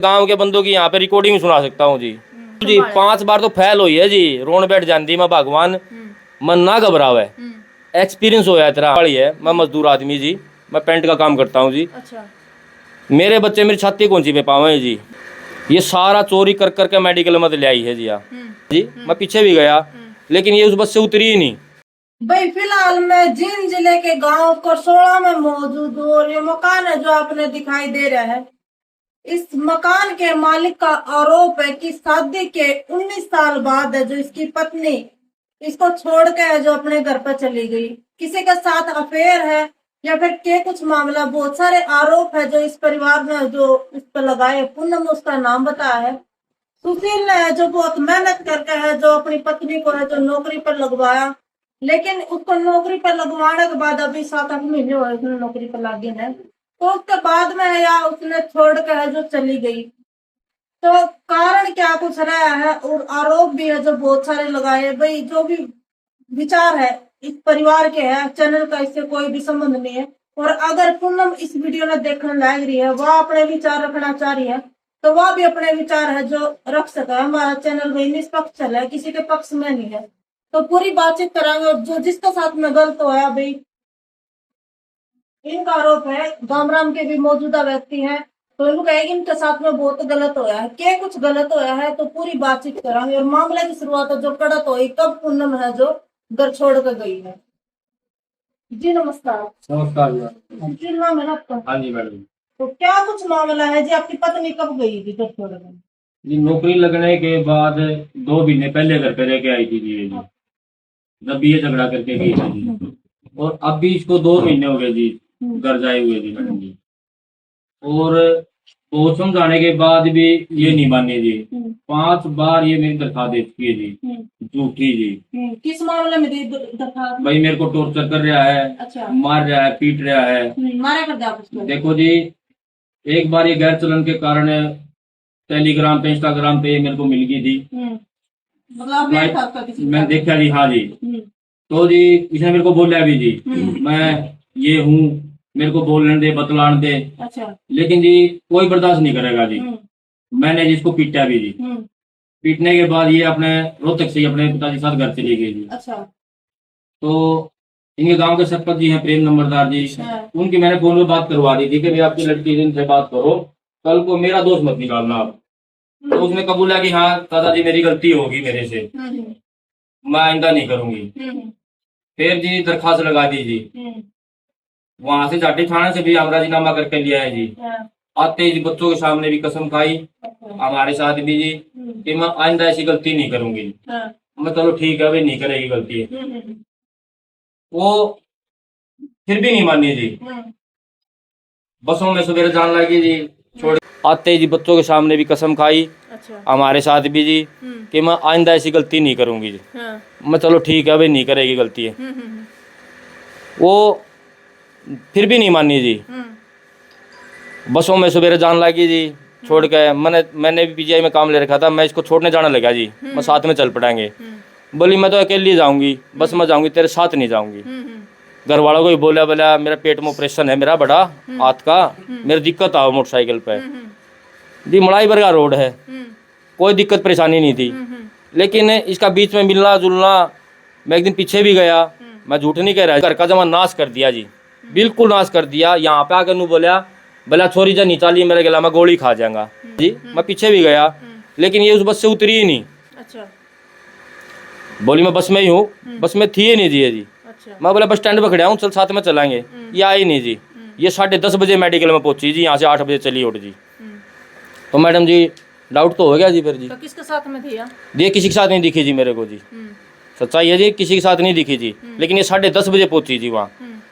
गांव के बंदों की यहाँ पे रिकॉर्डिंग सुना सकता हूँ जी। जी 5 बार तो फैल हुई है जी, रोन बैठ जाती मैं भगवान मन ना घबरावे। एक्सपीरियंस होया इतना बड़ी है। मैं मजदूर आदमी जी, मैं पेंट का काम करता हूँ जी। अच्छा। मेरे बच्चे मेरी छाती कौन पे पावे जी। ये सारा चोरी कर करके मेडिकल में ले आई है जी। जी मैं पीछे भी गया लेकिन ये उस बस से उतरी ही नहीं। भाई फिलहाल मैं जींद जिले के गांव करसोड़ा में मौजूद हूँ और ये मकान है जो आपने दिखाई दे रहा है। इस मकान के मालिक का आरोप है कि शादी के 19 साल बाद है जो इसकी पत्नी इसको छोड़ के है जो अपने घर पर चली गई। किसी के साथ अफेयर है या फिर के कुछ मामला, बहुत सारे आरोप है जो इस परिवार ने जो इस पर लगाए। पूनम उसका नाम बताया है। सुशील ने है जो बहुत मेहनत करके है जो अपनी पत्नी को है जो नौकरी पर लगवाया, लेकिन उसको नौकरी पर लगवाने के बाद अभी 7-8 महीने हुए उसने नौकरी पर लगी है, तो उसके बाद में है या उसने छोड़ कर है जो चली गई। तो कारण क्या कुछ रहा है और आरोप भी है जो बहुत सारे लगाए। भाई जो भी विचार है इस परिवार के है, चैनल का इससे कोई भी संबंध नहीं है। और अगर पूनम इस वीडियो में देखने लग रही है, वह अपने विचार रखना चाह रही है, तो वह भी अपने विचार है जो रख सके। हमारा चैनल भाई निष्पक्ष चल है, किसी के पक्ष में नहीं है। तो पूरी बातचीत करांगे। जो जिसके साथ में गलत होया भाई, इनका आरोप है गामराम के भी मौजूदा व्यक्ति हैं, तो इनको कहेगी इनके साथ में बहुत गलत होया है। क्या कुछ गलत होया है तो पूरी बातचीत करांगे। और मामले की शुरुआत जो कड़त हुई कब पूनम है जो घर छोड़ कर गई है। जी नमस्कार। नमस्कार जी नाम है ना आपका? हाँ जी मैडम। तो क्या कुछ मामला है जी, आपकी पत्नी कब गई थी घर छोड़ कर? जी नौकरी लगने के बाद 2 महीने पहले घर पे रह के आई थी जी। जब भी ये झगड़ा करके गई थी जी, और अब भी इसको 2 महीने हो गए जी घर जाए हुए जी मैडम जी। और बहुत समझाने के बाद भी ये नहीं मानी जी। 5 बार ये मेरी दरखास्त दे चुकी है जी, झूठी जी। किस मामले में दी दरखास्त? भाई मेरे को टॉर्चर कर रहा है। अच्छा। मार रहा है, पीट रहा है। मारा कर दिया आपको? देखो जी एक बार ये गैर चलन के कारण टेलीग्राम पे इंस्टाग्राम पे मेरे को मिल गई थी। मतलब मैं देखा जी। हाँ जी। तो जी इसने मेरे को बोला भी जी मैं ये हूँ, मेरे को बोलने दे, बतलाने दे। अच्छा। लेकिन जी कोई बर्दाश्त नहीं करेगा जी। मैंने जिसको पीटा भी जी। पीटने के बाद ये अपने रोहतक से अपने पिताजी के साथ घर चली गई जी। अच्छा। तो इनके गांव के सरपंच जी हैं प्रेम नंबरदार जी, उनकी मैंने फोन पे बात करवा दी थी कि भाई आपकी लड़की इनसे बात करो, कल को मेरा दोस्त मत निकालना आप। तो उसने कबूला कि हाँ दादाजी मेरी गलती होगी मेरे से, मैं आइंदा नहीं करूंगी। फिर जी दरखास्त लगा दी जी। वहां से जाटी थाने से भी हम राजीनामा करके लिया है जी। आते ही बच्चों के सामने भी कसम खाई हमारे साथ भी जी कि मैं आइंदा ऐसी गलती नहीं करूंगी। मैं चलो ठीक है भाई नहीं करेगी गलती। वो फिर भी नहीं मानी जी। बसों में सवेरे जान लगी जी, छोड़ आते ही जी बच्चों के सामने भी कसम खाई। अच्छा। हमारे साथ भी जी कि मैं आइंदा ऐसी गलती नहीं करूंगी जी। मैं चलो ठीक है भाई नहीं करेगी गलती है। वो फिर भी नहीं मानी जी। बसों में सवेरे जान लगी जी, छोड़ के मैंने भी पीजीआई में काम ले रखा था, मैं इसको छोड़ने जाने लगा जी। मैं साथ में चल पड़ेंगे। बोली मैं तो अकेली जाऊंगी, बस मैं जाऊंगी तेरे साथ नहीं जाऊंगी। घर वालों को भी बोला मेरा पेट में ऑपरेशन है मेरा बड़ा हाथ का, मेरी दिक्कत आओ मोटरसाइकिल पे जी। मड़ाई बरगा रोड है, कोई दिक्कत परेशानी नहीं थी। लेकिन इसका बीच में मिलना जुलना, मैं एक दिन पीछे भी गया, मैं झूठ नहीं कह रहा, घर का जमा नाश कर दिया जी, बिल्कुल नाश कर दिया। यहाँ पे आकर नू बोला छोरी जा नीचा ली मेरे गला में गोली खा जाएगा जी। मैं पीछे भी गया लेकिन ये उस बस से उतरी ही नहीं। अच्छा। बोली मैं बस में ही हूँ, बस में थी ही नहीं जी। अच्छा। मैं बोला बस स्टैंड पर खड़ा हूँ, चल साथ में चलाएंगे। ये आई नहीं जी। ये 10:30 बजे मेडिकल में पहुंची जी, यहाँ से 8 बजे चली उठ जी। तो मैडम जी डाउट तो हो गया जी। फिर जी तो किसके साथ में थी? ये किसी के साथ नहीं दिखी जी मेरे को जी। सच्चाई है जी, किसी के साथ नहीं दिखी जी। लेकिन ये 10:30 बजे पहुंची जी वहाँ।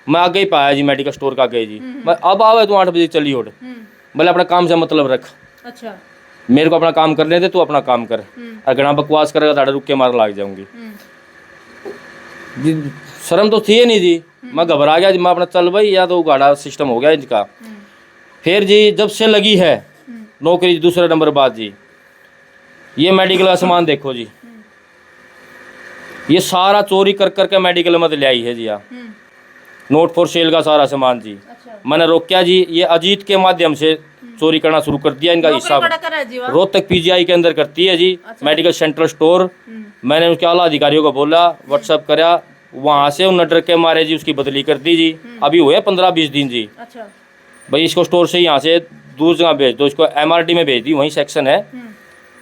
मैं आगे ही पाया जी, मेडिकल स्टोर का गए जी। मैं अब आवे तू 8 बजे चली उठ, बोले अपना काम से मतलब रख। अच्छा। मेरे को अपना काम कर लेते, तू अपना काम कर, अगर घना बकवास करेगा तो रुक के मार लाग जाऊंगी जी। शर्म तो थी नहीं जी। मैं घबरा गया जी, मैं अपना चल भाई या तो गाड़ा सिस्टम हो गया इनका। फिर जी जब से लगी है नौकरी दूसरे नंबर बाद जी, ये मेडिकल का सामान देखो जी, ये सारा चोरी कर करके मेडिकल में ले आई है जी। नोट फॉर सेल का सारा सामान जी। अच्छा। मैंने रोका जी, ये अजीत के माध्यम से चोरी करना शुरू कर दिया। इनका हिसाब रोहतक पीजीआई के अंदर करती है जी। Medical central store. मैंने उसके आला अधिकारियों को बोला, व्हाट्सएप करा, वहाँ से उन डर के मारे जी उसकी बदली कर दी जी। अभी हुए 15-20 दिन जी। अच्छा भाई इसको स्टोर से यहाँ से दूर जगह भेज दो, इसको MRD में भेज दी, वहीं सेक्शन है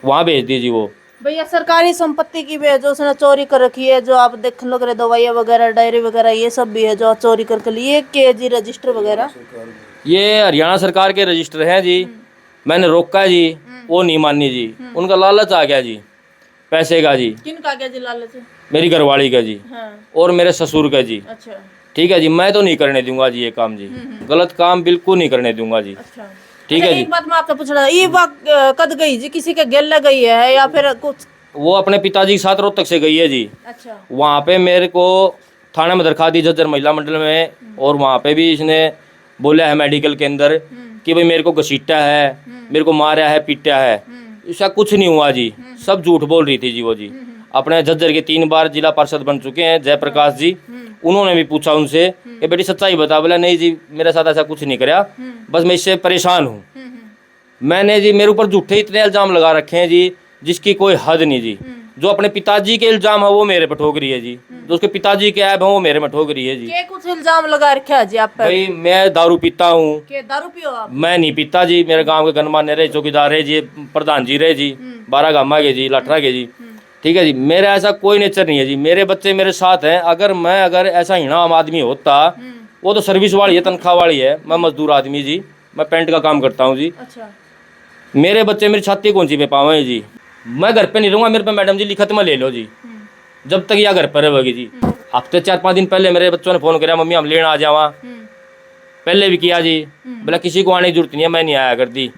वहाँ भेज दी जी। वो भैया सरकारी संपत्ति की भी है जो उसने चोरी कर रखी है, जो आप देख लो करे दवाइयाँ वगैरह, डायरी वगैरह, ये सब भी है जो चोरी करके लिए के जी रजिस्टर वगैरह। ये हरियाणा सरकार के रजिस्टर हैं जी। मैंने रोका जी, वो नहीं मानी जी। उनका लालच आ गया जी, पैसे का जी। किन का क्या जी लालच? मेरी घरवाली का जी। हाँ। और मेरे ससुर का जी। अच्छा ठीक है जी, मैं तो नहीं करने दूंगा जी ये काम जी। गलत काम बिल्कुल नहीं करने दूंगा जी। अच्छा ठीक है जी। एक बात मैं आपसे पूछ रहा था, ये बात कद गई जी? किसी के गेल गई है या फिर कुछ? वो अपने पिताजी के साथ रोहतक से गई है जी। अच्छा वहाँ पे मेरे को थाने में दरखा दी झज्जर महिला मंडल में, और वहाँ पे भी इसने बोला है मेडिकल के अंदर कि भाई मेरे को घसीटा है, मेरे को मारा है, पीटा है। ऐसा कुछ नहीं हुआ जी, सब झूठ बोल रही थी जी वो जी। अपने झज्जर के 3 बार जिला पार्षद बन चुके हैं जयप्रकाश जी। उन्होंने भी पूछा उनसे कि बेटी सच्चाई बता, बोला नहीं जी मेरे साथ ऐसा कुछ नहीं कराया, बस मैं इससे परेशान हूँ। मैंने जी मेरे ऊपर झूठे इतने इल्जाम लगा रखे हैं जी जिसकी कोई हद नहीं जी। जो अपने पिताजी के इल्जाम है वो मेरे पे ठोक रही है जी, जो उसके पिताजी के ऐब है वो मेरे में ठोक रही है जी। क्या कुछ इल्जाम लगा रखा है जी आप पे? भाई मैं दारू पीता हूँ। के दारू पियो आप? मैं नहीं पीता जी, मेरे गांव के गणमान्य रहे, चौकीदार रहे जी, प्रधान जी रहे जी, 12 गामा के जी, लाठरा के जी। ठीक है जी, मेरा ऐसा कोई नेचर नहीं है जी। मेरे बच्चे मेरे साथ हैं। अगर ऐसा हीना आम आदमी होता, वो तो सर्विस वाली है, तनख्वाह वाली है। मैं मजदूर आदमी जी, मैं पेंट का काम करता हूँ जी। अच्छा मेरे बच्चे मेरी छाती कौन सी पे पावे जी। मैं घर पे नहीं रहूँगा, मेरे पे मैडम जी लिखत में ले लो जी, जब तक यह घर पर रहेगी जी। हफ्ते 4-5 दिन पहले मेरे बच्चों ने फोन किया, मम्मी हम लेना आ जावा। पहले भी किया जी, बोला किसी को आने की जरूरत नहीं है, मैं नहीं आया करती।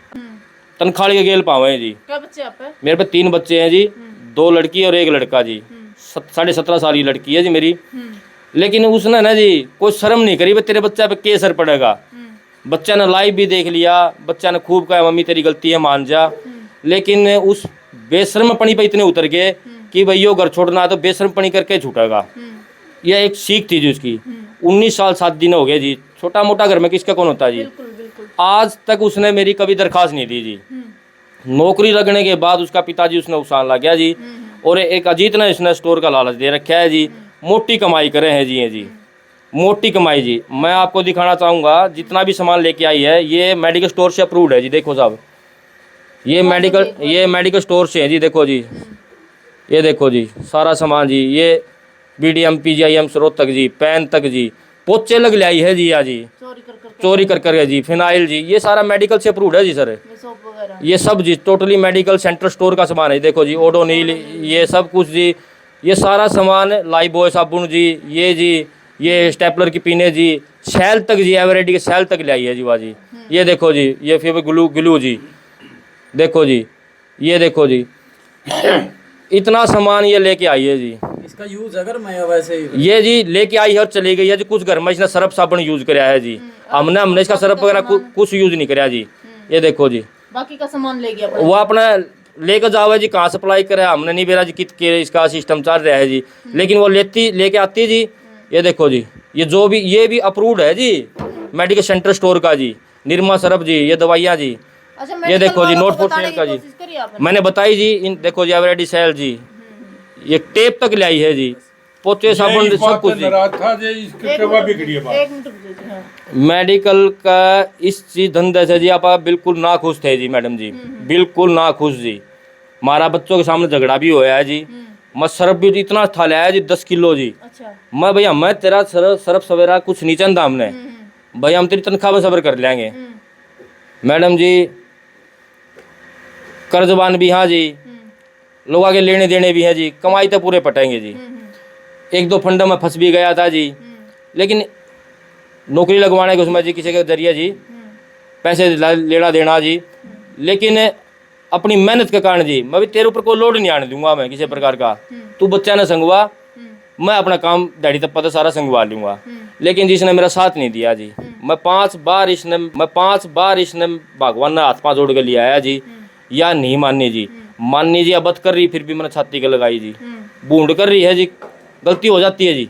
तनख्वाह के गेल पावे जी। क्या बच्चे आप पे? मेरे पे 3 बच्चे हैं जी, 2 लड़की और 1 लड़का जी। 17.5 साल की लड़की है जी मेरी। लेकिन उसने ना जी कोई शर्म नहीं करी, तेरे बच्चे पे क्या असर पड़ेगा। बच्चा ने लाइव भी देख लिया, बच्चा ने खूब कहा मम्मी तेरी गलती है मान जा। लेकिन उस बेशर्मपणी पे इतने उतर गए कि भाई यो घर छोड़ना है तो बेशर्मपणी करके छूटेगा। यह एक सीख थी जी उसकी। 19 साल 7 दिन हो गए जी। छोटा मोटा घर में किसका कौन होता जी। बिल्कुल बिल्कुल। आज तक उसने मेरी कभी दरखास्त नहीं दी जी। नौकरी लगने के बाद उसका पिताजी उसने उसान ला गया जी। और एक अजीत ने इसने स्टोर का लालच दे रखा है जी। मोटी कमाई करे हैं जी। ये जी मोटी कमाई जी। मैं आपको दिखाना चाहूँगा जितना भी सामान लेके आई है ये मेडिकल स्टोर से अप्रूव्ड है जी। देखो साहब ये मेडिकल स्टोर से है जी। देखो जी, ये देखो जी सारा सामान जी। ये BDM PGIM रोहतक जी, पेन तक जी, पोचे लग लाई है जी। जी चोरी कर जी, फिनाइल जी, ये सारा मेडिकल से अप्रूव्ड है जी सर। ये सब जी टोटली मेडिकल सेंटर स्टोर का सामान है। देखो जी ओडोनिल, ये सब कुछ जी, ये सारा सामान लाइबॉय साबुन जी, ये जी ये स्टेपलर की पीने जी, सेल तक जी, एवरेडी के सेल तक ले आई है जी। वाह जी ये देखो जी, ये फिर ग्लू जी, देखो जी, ये देखो जी इतना सामान ये लेके आई है जी। इसका यूज अगर मैं वैसे ही ये जी लेके आई है और चली गई है जी। कुछ घर में इसने सर्फ साबुन यूज कराया है जी। हमने इसका सर्फ वगैरह कुछ यूज नहीं कराया जी। ये देखो जी बाकी का सामान ले गया वो अपना लेकर जाओ है जी। कहाँ सप्लाई करे हमने नहीं बेरा जी, कित के इसका सिस्टम चल रहा है जी। लेकिन वो लेके आती जी। ये देखो जी ये जो भी ये भी अप्रूव्ड है जी मेडिकल सेंटर स्टोर का जी। निरमा सरफ जी, ये दवाइयाँ जी। अच्छा, ये देखो जी नोट फॉर सेल का जी, मैंने बताई जी। इन देखो जी एवरेडी सेल जी, ये टेप तक लाई है जी, पोचे साबुन सब कुछ जी। मेडिकल का इस चीज धंधे से जी आप बिल्कुल ना खुश थे जी मैडम जी, बिल्कुल ना खुश जी। हमारा बच्चों के सामने झगड़ा भी होया है जी। मैं सरफ भी इतना था लाया जी 10 किलो जी। अच्छा। मैं भैया मैं तेरा सरफ सवेरा कुछ नहीं चंदा हमने, भैया हम तेरी तनख्वाह में सबर कर लेंगे। मैडम जी कर्जबान भी हाँ जी, लोगों के लेने देने भी हैं जी, कमाई तो पूरे पटेंगे जी। 1-2 फंडों में फंस भी गया था जी। लेकिन नौकरी लगवाने के उसमें जी किसी के जरिए जी पैसे लेना देना जी। लेकिन अपनी मेहनत के कारण जी मैं भी तेरे ऊपर कोई लोड नहीं आने दूंगा मैं किसी प्रकार का। तू बच्चा ने संगवा, मैं अपना काम दाढ़ी तप्पा तो सारा संगवा लूँगा। लेकिन जिसने मेरा साथ नहीं दिया जी, मैं 5 बार इसने भगवान ने हाथ पाँव जोड़ के लिया है जी। या नहीं माननी जी, माननी जी अबत कर रही फिर भी मैंने छाती के लगाई जी। बूंद कर रही है जी, गलती हो जाती है जी।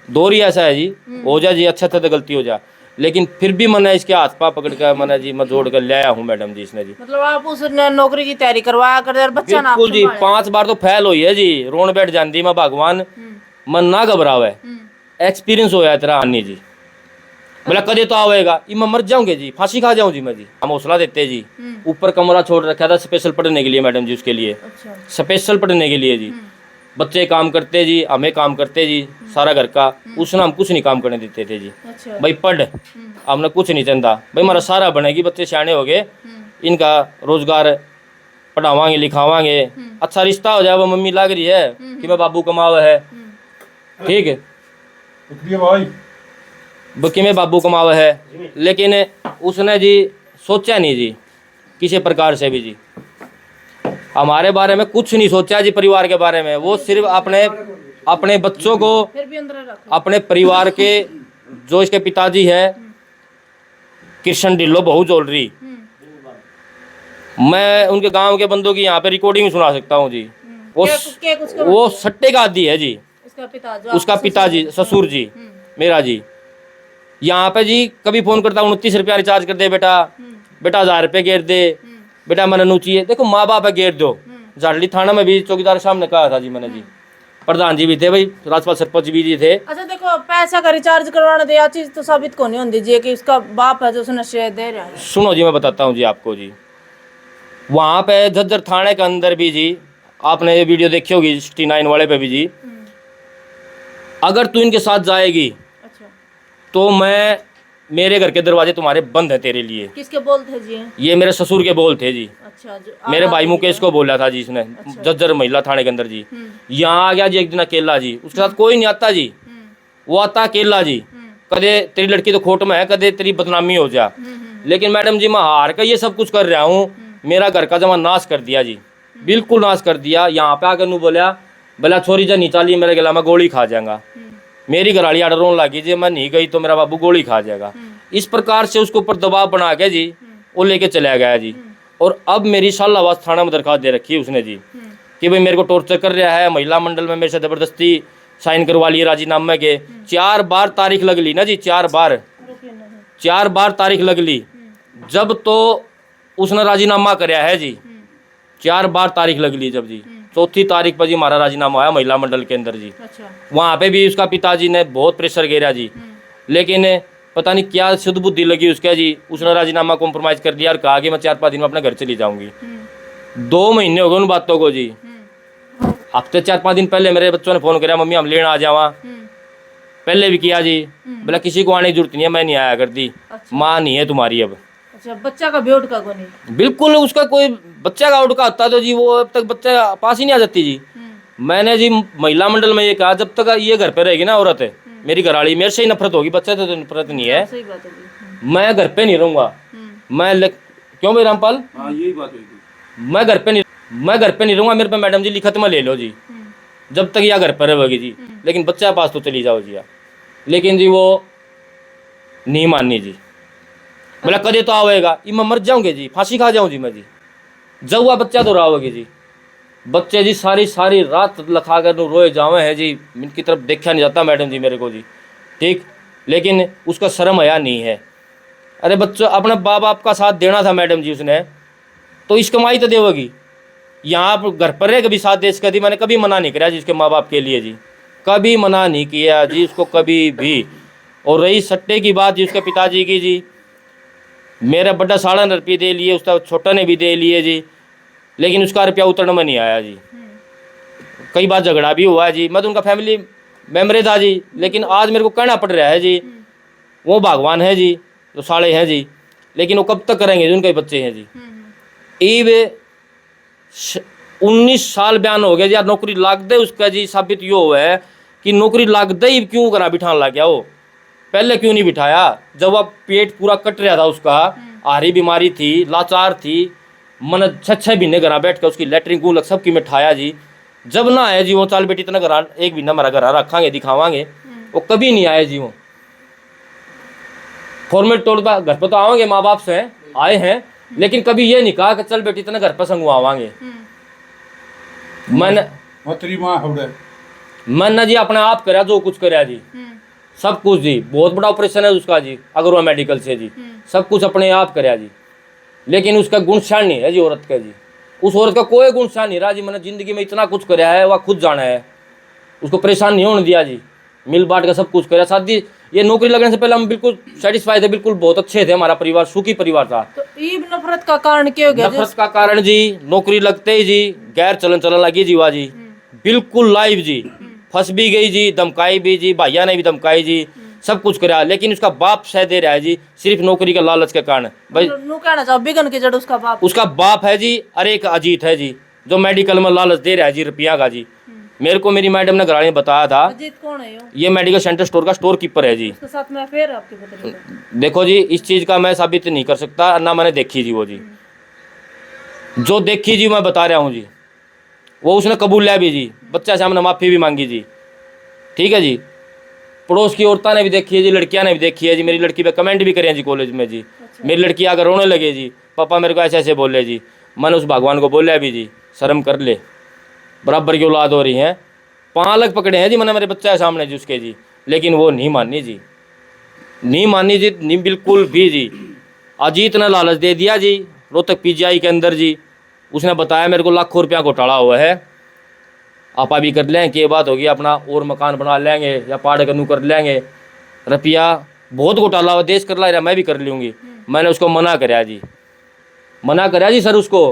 दोहरी ऐसा है जी, हो जा जी अच्छा था तो गलती हो जा। लेकिन फिर भी मैंने इसके हाथ पा पकड़ कर मैंने जी मैं जोड़ कर ले आया हूँ मैडम जी इसने जी। मतलब आप उस नौकरी की तैयारी करवाया कर और बच्चा ना बिल्कुल जी 5 बार तो फैल हुई है जी, रोन बैठ जाती मैं भगवान मन ना घबरावे, एक्सपीरियंस होया तेरा आनी जी। बोला कदे तो आवेगा ये मैं मर जाऊंगे जी, फांसी खा जाऊं जी मैं जी। हम हौसला देते जी, ऊपर कमरा छोड़ रखा था स्पेशल पढ़ने के लिए मैडम जी, उसके लिए अच्छा स्पेशल पढ़ने के लिए जी। बच्चे काम करते जी, हमें काम करते जी सारा घर का, उसने हम कुछ नहीं काम करने देते थे जी। अच्छा भाई पढ़, हमने कुछ नहीं चंदा भाई हमारा सारा बनेगी, बच्चे सियाने हो गए, इनका रोजगार पढ़ावांगे लिखावांगे, अच्छा रिश्ता हो जाए। वो मम्मी लग रही है कि मैं बाबू कमावा है, ठीक है भाई कि मैं बाबू कमावा है, लेकिन उसने जी सोचा नहीं जी किसी प्रकार से भी जी, हमारे बारे में कुछ नहीं सोचा जी, परिवार के बारे में। वो सिर्फ अपने बच्चों को, फिर भी अंदर रखो। अपने परिवार के, जो इसके पिताजी है कृष्ण ढिल्लो बहु जोलरी, मैं उनके गांव के बंदों की यहाँ पे रिकॉर्डिंग सुना सकता हूँ जी। वो सट्टे का आदी है जी, उसका पिताजी ससुर जी मेरा जी। यहाँ पे जी कभी फोन करता 29 रुपया रिचार्ज कर दे बेटा, बेटा 1000 रुपये गेर दे, बेटा मैंने नूची है। देखो माँ बाप है गेर दो। झाड़ली थाना में भी चौकीदार सामने कहा था जी मैंने जी, प्रधान जी भी थे भाई, राजपाल सरपंच भी जी थे। अच्छा देखो पैसा का रिचार्ज करवाना दे, चीज तो साबित को नहीं होती जी कि उसका बाप है जो उसने शेयर दे रहा है। सुनो जी मैं बताता हूँ जी आपको जी, वहाँ पे झज्जर थाने के अंदर भी जी, आपने ये वीडियो देखी होगी 69 वाले पे भी जी, अगर तू इनके साथ जाएगी अच्छा तो मेरे घर के दरवाजे तुम्हारे बंद है तेरे लिए। किसके बोल थे जी? ये मेरे ससुर के बोल थे जी। अच्छा मेरे भाई मुकेश को बोला था जी इसने, झज्जर महिला थाने के अंदर जी। यहाँ आ गया जी एक दिन अकेला जी, उसके साथ कोई नहीं आता जी, वो आता अकेला जी। कदे तेरी लड़की तो खोट में है, कदे तेरी बदनामी हो जा। लेकिन मैडम जी मैं हार कर ये सब कुछ कर रहा हूँ, मेरा घर का जमा नाश कर दिया जी, बिल्कुल नाश कर दिया। यहाँ पे आकर नू बोला छोरी जा नीचा ली मेरे गला में गोली खा जाएगा। मेरी घरवाली आड़ रोन लगी जी, मैं नहीं गई तो मेरा बाबू गोली खा जाएगा। इस प्रकार से उसके ऊपर दबाव बना के जी वो लेके चला गया जी। और अब मेरी सालावास थाना में दरखास्त दे रखी है उसने जी कि भाई मेरे को टॉर्चर कर रहा है, महिला मंडल में मेरे से जबरदस्ती साइन करवा लिए राजीनामे के। 4 बार तारीख लग ली ना जी, 4 बार तारीख लग ली, जब तो उसने राजीनामा कराया है जी। 4 बार तारीख लग ली जब जी, 4थी तारीख पर जी हमारा राजीनामा आया महिला मंडल के अंदर जी। अच्छा वहाँ पे भी उसका पिताजी ने बहुत प्रेशर घेरा जी, लेकिन पता नहीं क्या शुद्ध बुद्धि लगी उसका जी, उसने राजीनामा कॉम्प्रोमाइज कर दिया और कहा कि मैं 4-5 दिन में अपने घर चली जाऊंगी। 2 महीने हो गए उन बातों को जी। हफ्ते 4-5 दिन पहले मेरे बच्चों ने फोन किया, मम्मी हम लेना आ जावा। पहले भी किया जी, बोला किसी को आने की जरूरत नहीं है, मैं नहीं आया करती, माँ नहीं है तुम्हारी अब। अच्छा बच्चा का ब्योट का को नहीं? बिल्कुल, उसका कोई बच्चा का उठका होता तो जी वो अब तक बच्चा पास ही नहीं आ जाती जी। मैंने जी महिला मंडल में ये कहा जब तक ये घर पे रहेगी ना औरत, मेरी घरवाली मेरे से ही नफरत होगी, बच्चे तो नफरत नहीं है, सही बात है जी। मैं घर पे नहीं रहूंगा। क्यों भाई रामपाल? यही बात होगी। मैं घर पे नहीं रहूंगा, मेरे पे मैडम जी लिखत में ले लो जी, जब तक यह घर पर रहेगी जी, लेकिन बच्चा पास तो चली जाओ जी। लेकिन जी वो नहीं माननी जी, बोला कदे तो आवेगा ये मैं मर जाऊंगे जी, फांसी खा जाऊं जी मैं जी। जब हुआ बच्चा तो रहोगे जी। बच्चे जी सारी रात लखा कर रोए जावे हैं जी, इनकी तरफ देखा नहीं जाता मैडम जी मेरे को जी, ठीक। लेकिन उसका शर्म हया नहीं है। अरे बच्चों अपने बाप बाप का साथ देना था मैडम जी उसने, तो इस कमाई तो देवगी। यहाँ आप घर पर रह कभी साथ दे सकती थी, मैंने कभी मना नहीं किया जी उसके माँ बाप के लिए जी, कभी मना नहीं किया जी उसको कभी भी। और रही सट्टे की बात जी उसके पिताजी की जी, मेरा बड़ा 1.5 रुपये दे लिए, उसका छोटा ने भी दे लिए जी, लेकिन उसका रुपया उतरने में नहीं आया जी। कई बार झगड़ा भी हुआ है जी, मैं तो उनका फैमिली मेम्बर था जी, लेकिन आज मेरे को कहना पड़ रहा है जी वो भगवान है जी, जो साले हैं जी, लेकिन वो कब तक करेंगे जी, उनके बच्चे हैं जी। ईब 19 साल बयान हो गया जी, यार नौकरी लाग दे उसका जी। साबित यो हुआ है कि नौकरी लाग दे ही क्यों करा बिठाने लग गया, वो पहले क्यों नहीं बिठाया जब वह पेट पूरा कट रहा था उसका, आरी बीमारी थी, लाचार थी। मन 6 महीने घर बैठ कर उसकी लेटरिन गूलक सबकी मिठाया जी, जब ना आए जी वो चाल बेटी इतना घर 1 महीना हमारा घर रखांगे दिखावांगे, वो कभी नहीं आए जी। वो फॉर्मेट तोड़ता घर पर तो आवांगे, माँ बाप से आए हैं, लेकिन कभी ये नहीं कहा कि चल बेटी इतना घर पर संग आवांगे। मैंने जी अपने आप करा जो कुछ करा जी, सब कुछ जी, बहुत बड़ा ऑपरेशन है उसका जी, अग्रवाल मेडिकल से जी, सब कुछ अपने आप कराया जी। लेकिन उसका गुणशान नहीं है जी औरत का जी, उस औरत का कोई गुणशान नहीं रहा जी। मैंने जिंदगी में इतना कुछ कराया है, वह खुद जाना है, उसको परेशान नहीं होने दिया जी, मिल बांट का सब कुछ कराया। शादी ये नौकरी लगने से पहले हम बिल्कुल सेटिस्फाई थे, बिल्कुल बहुत अच्छे थे, हमारा परिवार सुखी परिवार था। तो ईब नफरत का कारण क्या हो गया? नफरत का कारण जी, नौकरी लगते ही जी गैर चलन लगी जी, वाह जी, बिल्कुल लाइव जी, फंस भी गई जी, धमकाई भी जी, भैया ने भी धमकाई जी, सब कुछ करा। लेकिन उसका बाप सह दे रहा है जी, सिर्फ नौकरी के लालच के कारण। भाई नू कहना चाहो बिगन के जड़ उसका बाप? उसका बाप है जी, अरे एक अजीत है जी, जो मेडिकल में लालच दे रहा है जी रुपया का जी। मेरे को मेरी मैडम ने घराने बताया था, अजीत कौन है ये मेडिकल सेंटर स्टोर का स्टोर कीपर है जी। उसके साथ में अफेयर है आपके पति का? देखो जी, इस चीज का मैं साबित नहीं कर सकता, ना मैंने देखी जी वो जी, जो देखी जी मैं बता रहा हूँ जी, वो उसने कबूल लिया भी जी, बच्चा सामने माफ़ी भी मांगी जी, ठीक है जी। पड़ोस की औरतां ने भी देखी है जी, लड़कियां ने भी देखी है जी, मेरी लड़की पे कमेंट भी करे हैं जी कॉलेज में जी। मेरी लड़की आकर रोने लगे जी, पापा मेरे को ऐसे ऐसे बोले जी। मैंने उस भगवान को बोला भी जी, शर्म कर ले, बराबर की औलाद हो रही है। 5 लाख पकड़े हैं जी मैंने मेरे बच्चे के सामने जी उसके जी, लेकिन वो नहीं मानी जी, नहीं मानी जी, नहीं बिल्कुल भी जी। अजीत ने लालच दे दिया जी, रोहतक पीजीआई के अंदर जी, उसने बताया मेरे को लाखों रुपया घोटाला हुआ है, आपा भी कर लें, कि बात होगी अपना और मकान बना लेंगे या पाड़ कनू कर लेंगे, रुपया बहुत घोटाला हुआ, देश कर ला रहा, मैं भी कर लूँगी। मैंने उसको मना कराया जी, मना कराया जी सर उसको,